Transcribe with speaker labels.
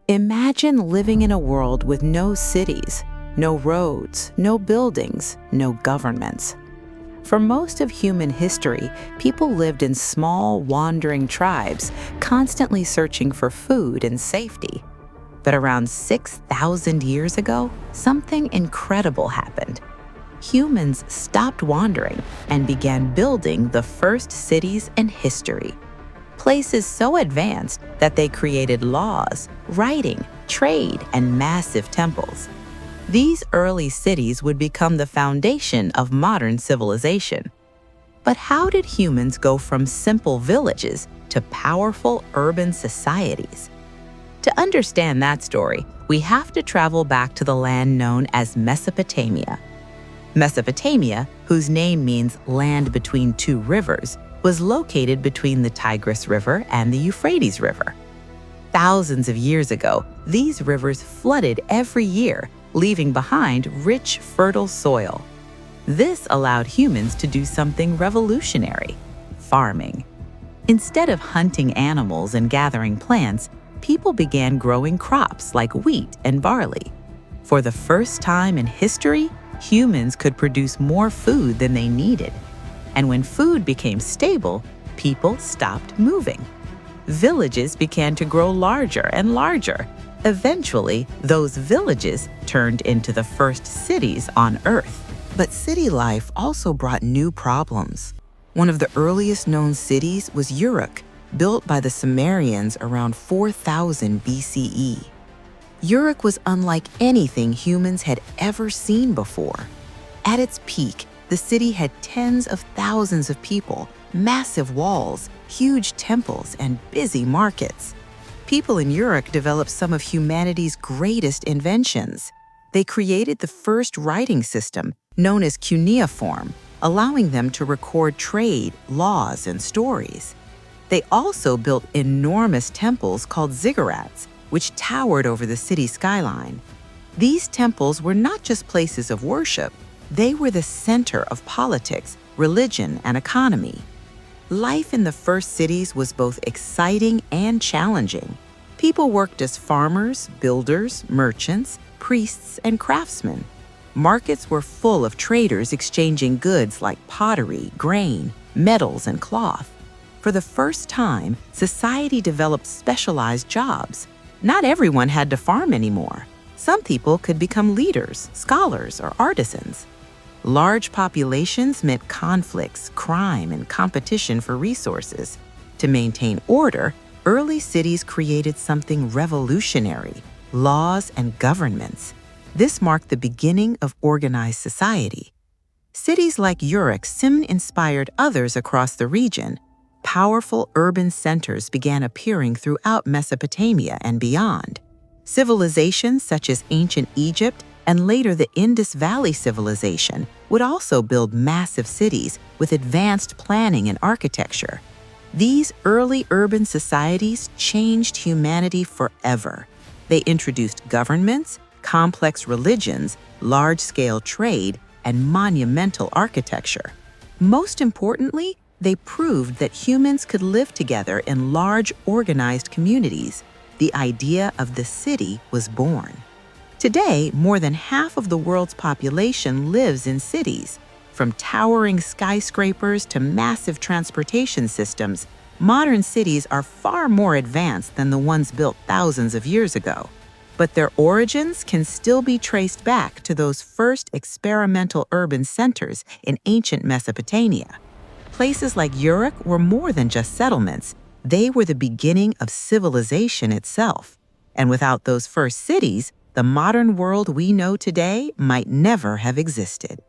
Speaker 1: Imagine living in a world with no cities, no roads, no buildings, no governments. For most of human history, people lived in small, wandering tribes, constantly searching for food and safety. But around 6,000 years ago, something incredible happened. Humans stopped wandering and began building the first cities in history. Places so advanced that they created laws, writing, trade, and massive temples. These early cities would become the foundation of modern civilization. But how did humans go from simple villages to powerful urban societies? To understand that story, we have to travel back to the land known as Mesopotamia. Mesopotamia, whose name means land between two rivers, was located between the Tigris River and the Euphrates River. Thousands of years ago, these rivers flooded every year, leaving behind rich, fertile soil. This allowed humans to do something revolutionary: farming. Instead of hunting animals and gathering plants, people began growing crops like wheat and barley. For the first time in history, humans could produce more food than they needed. And when food became stable, people stopped moving. Villages began to grow larger and larger. Eventually, those villages turned into the first cities on Earth. But city life also brought new problems. One of the earliest known cities was Uruk, built by the Sumerians around 4000 BCE. Uruk was unlike anything humans had ever seen before. At its peak, the city had tens of thousands of people, massive walls, huge temples, and busy markets. People in Uruk developed some of humanity's greatest inventions. They created the first writing system, known as cuneiform, allowing them to record trade, laws, and stories. They also built enormous temples called ziggurats, which towered over the city skyline. These temples were not just places of worship. They were the center of politics, religion, and economy. Life in the first cities was both exciting and challenging. People worked as farmers, builders, merchants, priests, and craftsmen. Markets were full of traders exchanging goods like pottery, grain, metals, and cloth. For the first time, society developed specialized jobs. Not everyone had to farm anymore. Some people could become leaders, scholars, or artisans. Large populations meant conflicts, crime, and competition for resources. To maintain order, early cities created something revolutionary: laws and governments. This marked the beginning of organized society. Cities like Uruk soon inspired others across the region. Powerful urban centers began appearing throughout Mesopotamia and beyond. Civilizations such as ancient Egypt and later the Indus Valley civilization would also build massive cities with advanced planning and architecture. These early urban societies changed humanity forever. They introduced governments, complex religions, large-scale trade, and monumental architecture. Most importantly, they proved that humans could live together in large, organized communities. The idea of the city was born. Today, more than half of the world's population lives in cities. From towering skyscrapers to massive transportation systems, modern cities are far more advanced than the ones built thousands of years ago. But their origins can still be traced back to those first experimental urban centers in ancient Mesopotamia. Places like Uruk were more than just settlements. They were the beginning of civilization itself. And without those first cities, the modern world we know today might never have existed.